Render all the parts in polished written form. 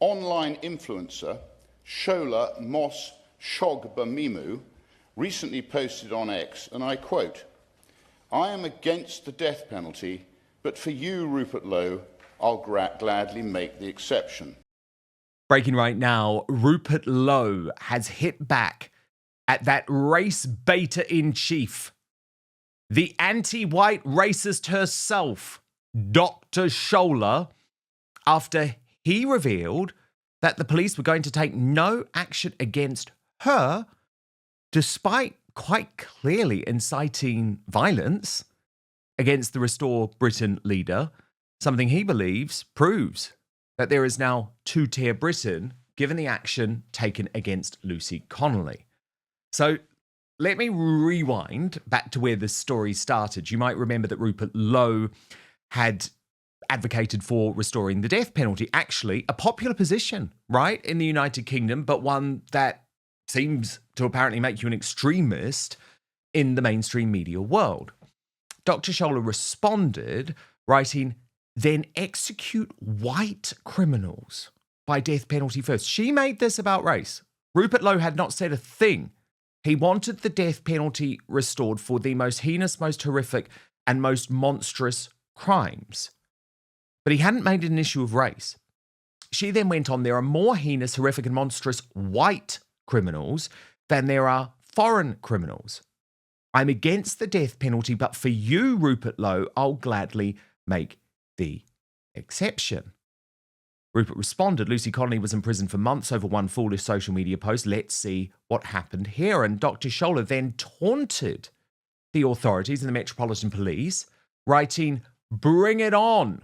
Online influencer Shola Mos Shogbamimu recently posted on X, and I quote, "I am against the death penalty, but for you, Rupert Lowe, I'll gladly make the exception." Breaking right now, Rupert Lowe has hit back at that race baiter-in-chief, the anti-white racist herself, Dr Shola, after he revealed that the police were going to take no action against her, despite quite clearly inciting violence against the Restore Britain leader, something he believes proves that there is now two-tier Britain given the action taken against Lucy Connolly. So let me rewind back to where this story started. You might remember that Rupert Lowe had advocated for restoring the death penalty. Actually, a popular position, right, in the United Kingdom, but one that seems to apparently make you an extremist in the mainstream media world. Dr. Shola responded, writing, "Then execute white criminals by death penalty first." She made this about race. Rupert Lowe had not said a thing. He wanted the death penalty restored for the most heinous, most horrific, and most monstrous crimes. But he hadn't made it an issue of race. She then went on, "There are more heinous, horrific, and monstrous white criminals than there are foreign criminals. I'm against the death penalty, but for you, Rupert Lowe, I'll gladly make the exception." Rupert responded, "Lucy Connolly was in prison for months over one foolish social media post. Let's see what happened here." And Dr. Shola then taunted the authorities and the Metropolitan Police, writing, "Bring it on.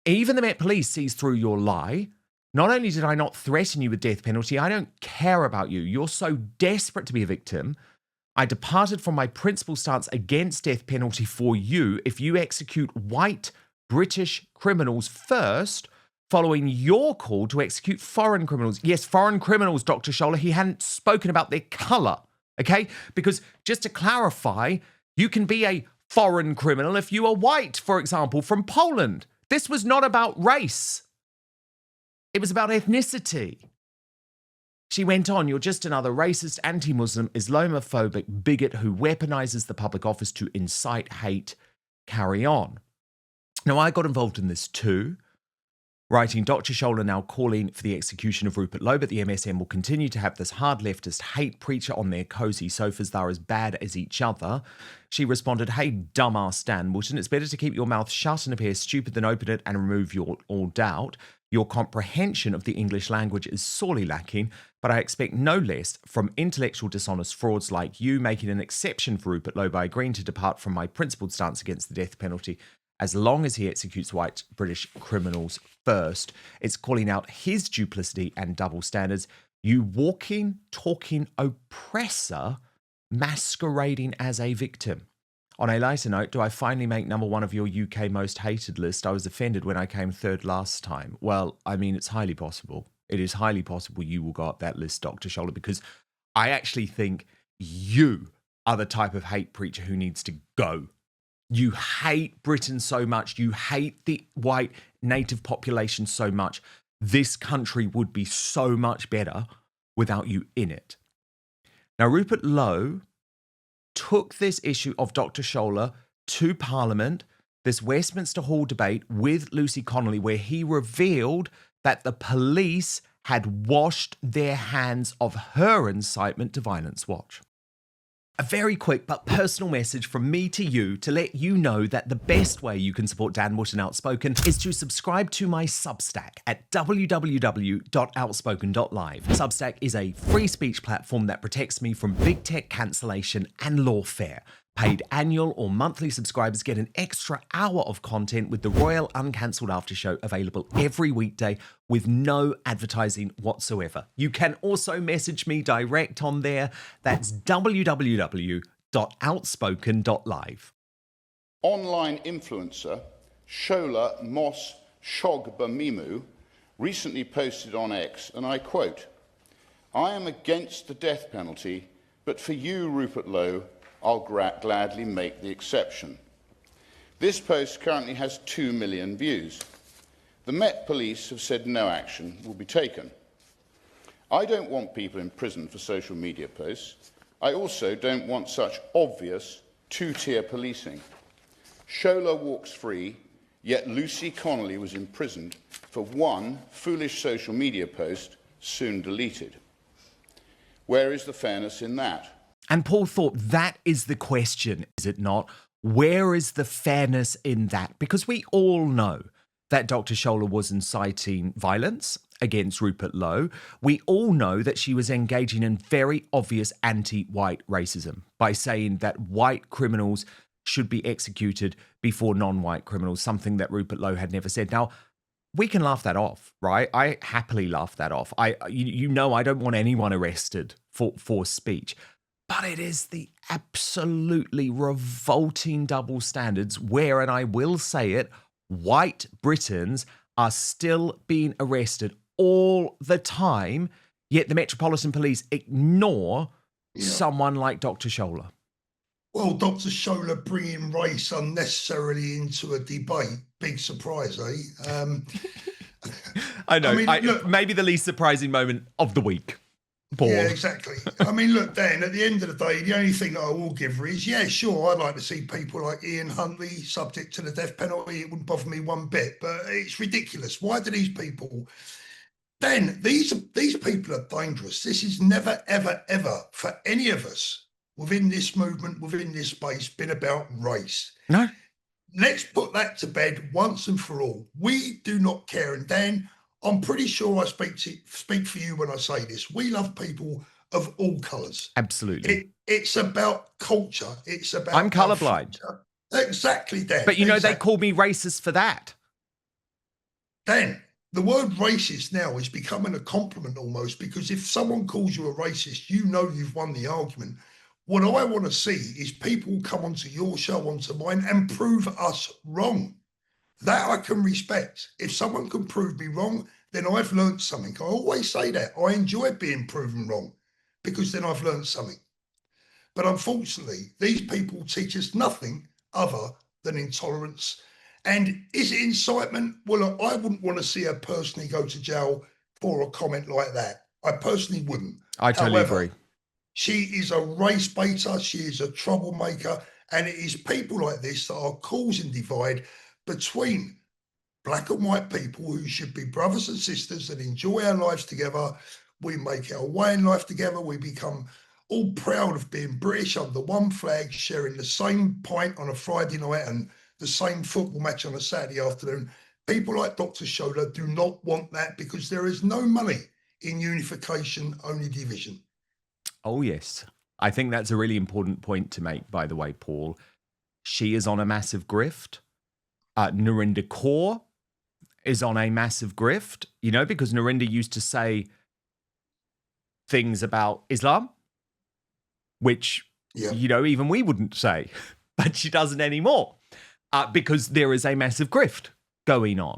Even the Met Police sees through your lie. Not only did I not threaten you with death penalty, I don't care about you. You're so desperate to be a victim. I departed from my principal stance against death penalty for you if you execute white British criminals first, following your call to execute foreign criminals." Yes, foreign criminals, Dr. Shola. He hadn't spoken about their colour, okay? Because just to clarify, you can be a foreign criminal if you are white, for example, from Poland. This was not about race. It was about ethnicity. She went on, "You're just another racist, anti-Muslim, Islamophobic bigot who weaponizes the public office to incite hate. Carry on." Now, I got involved in this too, writing, "Dr. Shola now calling for the execution of Rupert Lowe, but the MSM will continue to have this hard leftist hate preacher on their cosy sofas. They're as bad as each other." She responded, "Hey, dumbass Dan Wootton, it's better to keep your mouth shut and appear stupid than open it and remove all doubt. Your comprehension of the English language is sorely lacking, but I expect no less from intellectual dishonest frauds like you, making an exception for Rupert Lowe by agreeing to depart from my principled stance against the death penalty as long as he executes white British criminals first." It's calling out his duplicity and double standards. You walking, talking oppressor masquerading as a victim. On a lighter note, do I finally make number one of your UK most hated list? I was offended when I came third last time. Well, I mean, it's highly possible. It is highly possible you will go up that list, Dr. Shola, because I actually think you are the type of hate preacher who needs to go. You hate Britain so much. You hate the white native population so much. This country would be so much better without you in it. Now, Rupert Lowe took this issue of Dr. Shola to Parliament, this Westminster Hall debate with Lucy Connolly, where he revealed that the police had washed their hands of her incitement to violence. Watch. A very quick but personal message from me to you to let you know that the best way you can support Dan Wootton Outspoken is to subscribe to my Substack at www.outspoken.live. Substack is a free speech platform that protects me from big tech cancellation and lawfare. Paid annual or monthly subscribers get an extra hour of content with the Royal Uncancelled After Show available every weekday with no advertising whatsoever. You can also message me direct on there. That's www.outspoken.live. Online influencer Shola Mos Shogbamimu recently posted on X, and I quote, "I am against the death penalty, but for you, Rupert Lowe, I'll gladly make the exception." This post currently has 2 million views. the Met Police have said no action will be taken. I don't want people in prison for social media posts. I also don't want such obvious two-tier policing. Shola walks free, yet Lucy Connolly was imprisoned for one foolish social media post, soon deleted. Where is the fairness in that? And Paul Thorpe, that is the question, is it not? Where is the fairness in that? Because we all know that Dr. Shola was inciting violence against Rupert Lowe. We all know that she was engaging in very obvious anti-white racism by saying that white criminals should be executed before non-white criminals, something that Rupert Lowe had never said. Now, we can laugh that off, right? I happily laugh that off. You know, I don't want anyone arrested for speech. But it is the absolutely revolting double standards where, and I will say it, white Britons are still being arrested all the time, yet the Metropolitan Police ignore someone like Dr. Shola. Well, Dr. Shola bringing race unnecessarily into a debate, big surprise, eh? I know. Look, maybe the least surprising moment of the week. Paul. Yeah, exactly. I mean, look, Dan, at the end of the day, the only thing that I will give her is, yeah, sure, I'd like to see people like Ian Huntley subject to the death penalty. It wouldn't bother me one bit, but it's ridiculous. Why do these people... Dan, these people are dangerous. This is never, ever, ever, for any of us within this movement, within this space, been about race. No. Let's put that to bed once and for all. We do not care. And Dan, I'm pretty sure I speak for you when I say this. We love people of all colours. Absolutely. It's about culture. It's about... I'm colourblind. Exactly, Dan. But you know, they call me racist for that. Dan, the word racist now is becoming a compliment almost, because if someone calls you a racist, you know you've won the argument. What I want to see is people come onto your show, onto mine, and prove us wrong. That I can respect. If someone can prove me wrong, then I've learned something. I always say that. I enjoy being proven wrong because then I've learned something. But unfortunately, these people teach us nothing other than intolerance. And is it incitement? Well, I wouldn't want to see her personally go to jail for a comment like that. I personally wouldn't. I totally agree. She is a race baiter. She is a troublemaker. And it is people like this that are causing divide between black and white people who should be brothers and sisters and enjoy our lives together. We make our way in life together. We become all proud of being British under one flag, sharing the same pint on a Friday night and the same football match on a Saturday afternoon. People like Dr. Shola do not want that because there is no money in unification, only division. Oh, yes. I think that's a really important point to make, by the way, Paul. She is on a massive grift. Narinder Kaur is on a massive grift, you know, because Narinder used to say things about Islam, which, you know, even we wouldn't say, but she doesn't anymore because there is a massive grift going on.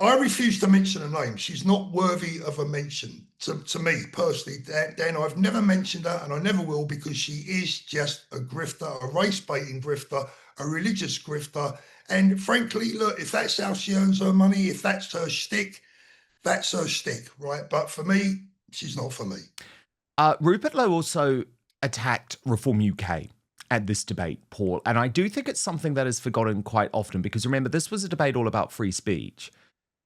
I refuse to mention her name. She's not worthy of a mention to me personally. Dan, I've never mentioned her and I never will because she is just a grifter, a race-baiting grifter, a religious grifter. And frankly, look, if that's how she earns her money, if that's her shtick, that's her shtick, right? But for me, she's not for me. Rupert Lowe also attacked Reform UK at this debate, Paul. And I do think it's something that is forgotten quite often because remember, this was a debate all about free speech.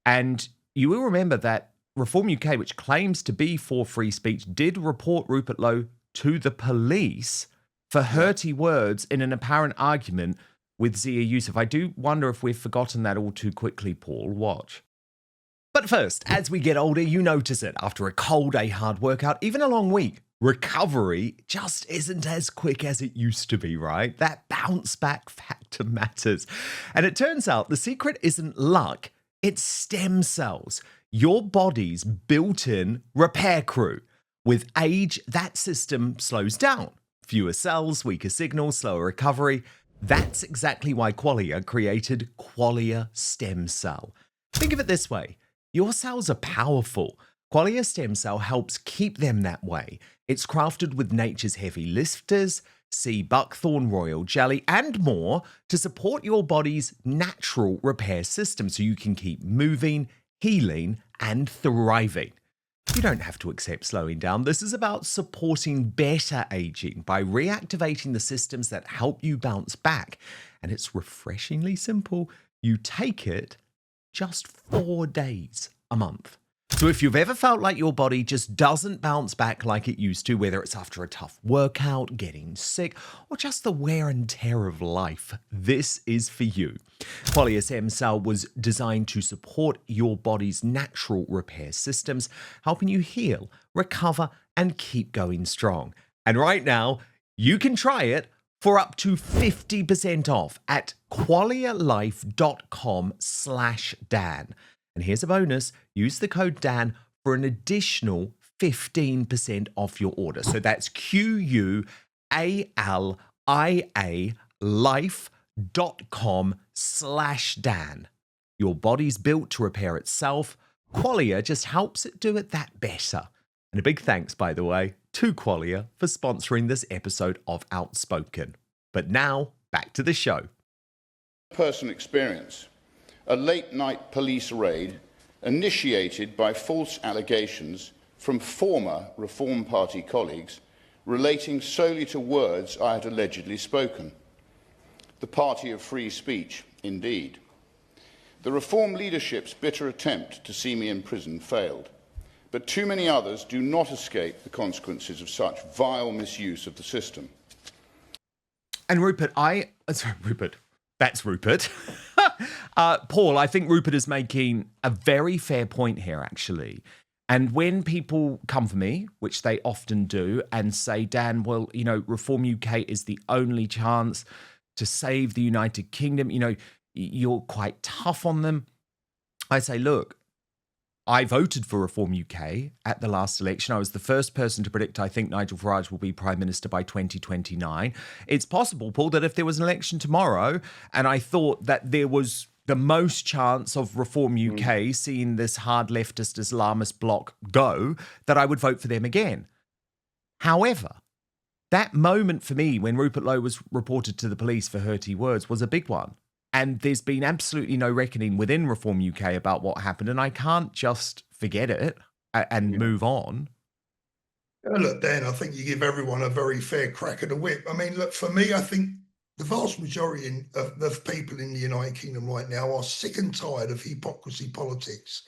And you will remember that Reform UK, which claims to be for free speech, did report Rupert Lowe to the police for hurty words in an apparent argument with Zia Youssef. I do wonder if we've forgotten that all too quickly, Paul. Watch. But first, as we get older, you notice it. After a cold, a hard workout, even a long week, recovery just isn't as quick as it used to be, right? That bounce back factor matters. And it turns out the secret isn't luck, it's stem cells, your body's built-in repair crew. With age, that system slows down. Fewer cells, weaker signals, slower recovery. That's exactly why Qualia created Qualia Stem Cell. Think of it this way. Your cells are powerful. Qualia Stem Cell helps keep them that way. It's crafted with nature's heavy lifters, sea buckthorn royal jelly, and more to support your body's natural repair system so you can keep moving, healing, and thriving. You don't have to accept slowing down. This is about supporting better aging by reactivating the systems that help you bounce back. And it's refreshingly simple. You take it just 4 days a month. So if you've ever felt like your body just doesn't bounce back like it used to, whether it's after a tough workout, getting sick, or just the wear and tear of life, this is for you. Qualia Stem Cell was designed to support your body's natural repair systems, helping you heal, recover, and keep going strong. And right now, you can try it for up to 50% off at qualialife.com/Dan. And here's a bonus. Use the code Dan for an additional 15% off your order. So that's QUALIA life.com/Dan. Your body's built to repair itself. Qualia just helps it do it that better. And a big thanks, by the way, to Qualia for sponsoring this episode of Outspoken. But now, back to the show. Personal experience. A late-night police raid initiated by false allegations from former Reform Party colleagues relating solely to words I had allegedly spoken. The party of free speech, indeed. The Reform leadership's bitter attempt to see me in prison failed, but too many others do not escape the consequences of such vile misuse of the system. And Rupert, that's Rupert. Paul, I think Rupert is making a very fair point here, actually. And when people come for me, which they often do, and say, Dan, well, Reform UK is the only chance to save the United Kingdom, you're quite tough on them. I say, look, I voted for Reform UK at the last election. I was the first person to predict I think Nigel Farage will be Prime Minister by 2029. It's possible, Paul, that if there was an election tomorrow and I thought that there was the most chance of Reform UK seeing this hard leftist Islamist bloc go, that I would vote for them again. However, that moment for me when Rupert Lowe was reported to the police for hurty words was a big one. And there's been absolutely no reckoning within Reform UK about what happened. And I can't just forget it and move on. Look, Dan, I think you give everyone a very fair crack at the whip. I mean, look, for me, I think the vast majority of people in the United Kingdom right now are sick and tired of hypocrisy politics.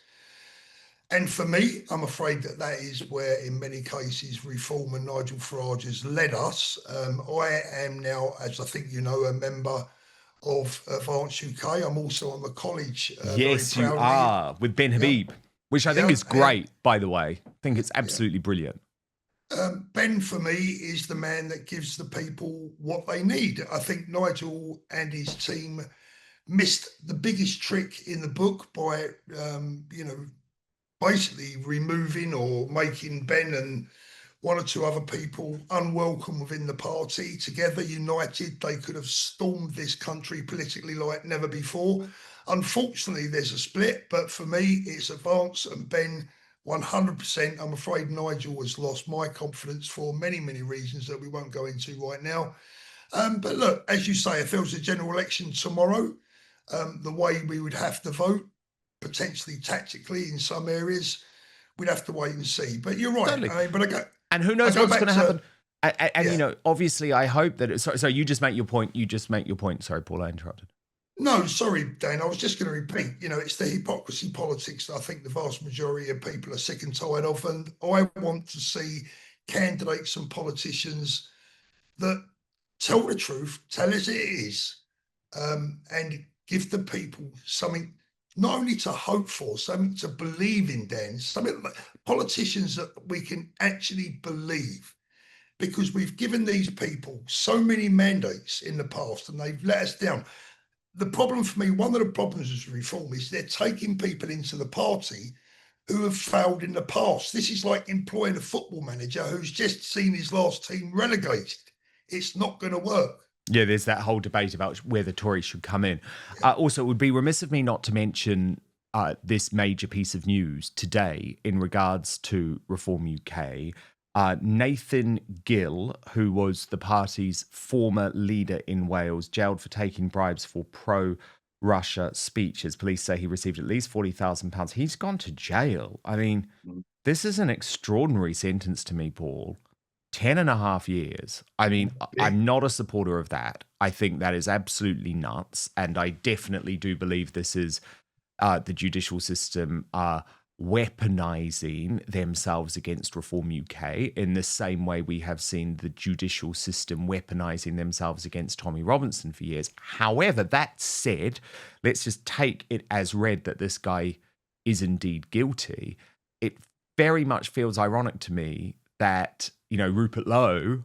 And for me, I'm afraid that is where, in many cases, Reform and Nigel Farage has led us. I am now, as I think you know, a member of Advance UK. I'm also on the college. Yes, you are, with Ben Habib, which I think is great, by the way. I think it's absolutely brilliant. Ben, for me, is the man that gives the people what they need. I think Nigel and his team missed the biggest trick in the book by, basically removing or making Ben and one or two other people unwelcome within the party. Together, united, they could have stormed this country politically like never before. Unfortunately, there's a split, but for me, it's Advance and Ben 100%. I'm afraid Nigel has lost my confidence for many, many reasons that we won't go into right now. But look, as you say, if there was a general election tomorrow, the way we would have to vote, potentially tactically in some areas, we'd have to wait and see. But you're right. Totally. I mean, and who knows what's going to happen. And obviously, I hope that... So you just make your point. Sorry, Paul, I interrupted. No, sorry, Dan. I was just going to repeat, it's the hypocrisy politics that I think the vast majority of people are sick and tired of. And I want to see candidates and politicians that tell the truth, tell us it is, and give the people something not only to hope for, something to believe in, Dan, something politicians that we can actually believe, because we've given these people so many mandates in the past and they've let us down. The problem for me, one of the problems with Reform is they're taking people into the party who have failed in the past. This is like employing a football manager who's just seen his last team relegated. It's not going to work. Yeah, there's that whole debate about where the Tories should come in. Also, it would be remiss of me not to mention this major piece of news today in regards to Reform UK. Nathan Gill, who was the party's former leader in Wales, jailed for taking bribes for pro-Russia speeches. Police say he received at least £40,000. He's gone to jail. I mean, this is an extraordinary sentence to me, Paul. 10.5 years. I mean, I'm not a supporter of that. I think that is absolutely nuts. And I definitely do believe this is the judicial system weaponizing themselves against Reform UK in the same way we have seen the judicial system weaponizing themselves against Tommy Robinson for years. However, that said, let's just take it as read that this guy is indeed guilty. It very much feels ironic to me that, you know, Rupert Lowe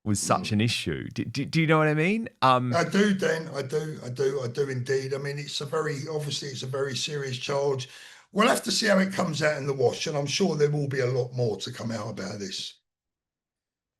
was such an issue. Do you know what I mean? I do, Dan. I do indeed. I mean, it's a very serious charge. We'll have to see how it comes out in the wash, and I'm sure there will be a lot more to come out about this.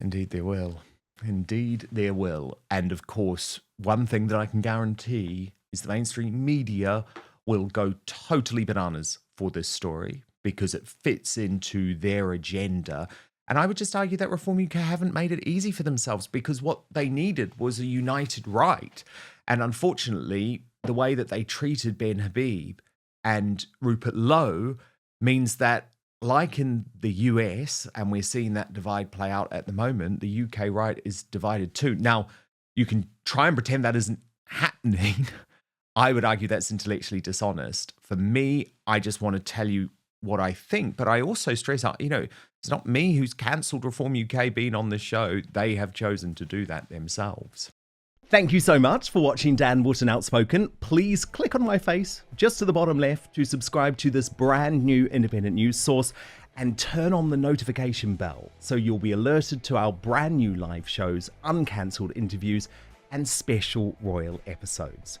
Indeed there will. Indeed there will. And of course, one thing that I can guarantee is the mainstream media will go totally bananas for this story because it fits into their agenda. And I would just argue that Reform UK haven't made it easy for themselves because what they needed was a united right. And unfortunately, the way that they treated Ben Habib and Rupert Lowe means that, like in the US, and we're seeing that divide play out at the moment, the UK right is divided too. Now, you can try and pretend that isn't happening. I would argue that's intellectually dishonest. For me, I just want to tell you what I think, but I also stress out, you know, it's not me who's cancelled Reform UK being on the show. They have chosen to do that themselves. Thank you so much for watching Dan Wootton Outspoken. Please click on my face just to the bottom left to subscribe to this brand new independent news source and turn on the notification bell so you'll be alerted to our brand new live shows, uncancelled interviews, and special royal episodes.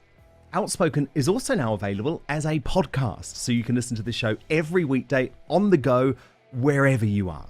Outspoken is also now available as a podcast, so you can listen to the show every weekday on the go, wherever you are.